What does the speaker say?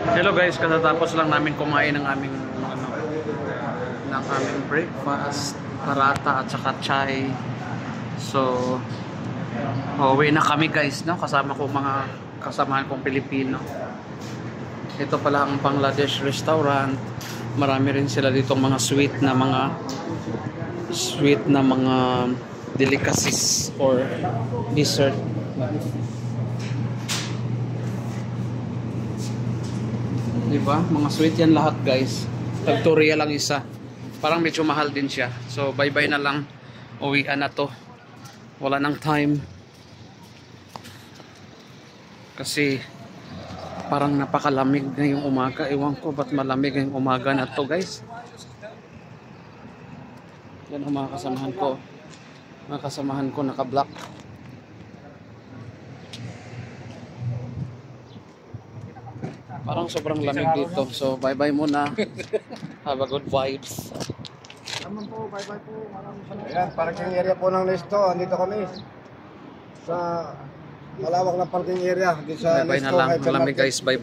Hello guys, katatapos lang namin kumain ng aming breakfast, parata at saka chai. So, uwi na kami guys, no? Kasama ko mga kasamahan kong Pilipino. Ito pala ang Bangladesh restaurant. Marami rin sila ditong mga sweet na mga delicacies or dessert. Diba? Mga sweet yan lahat guys. Tag-Toria lang isa. Parang medyo mahal din siya. So bye bye na lang. Uwian na to. Wala nang time. Kasi parang napakalamig ngayong umaga. Ewan ko ba't malamig ngayong umaga na to guys. Yan ang mga kasamahan ko. Mga kasamahan ko naka-black. Parang sobrang lamig dito. So bye bye muna. Have a good vibes. Naman po, bye bye po. Ayan, parking area po ng Nesto. Andito kami sa malawak na parking area. Dito sa Bye bye na Nesto lang. Hypermarket. Malamig guys. Bye.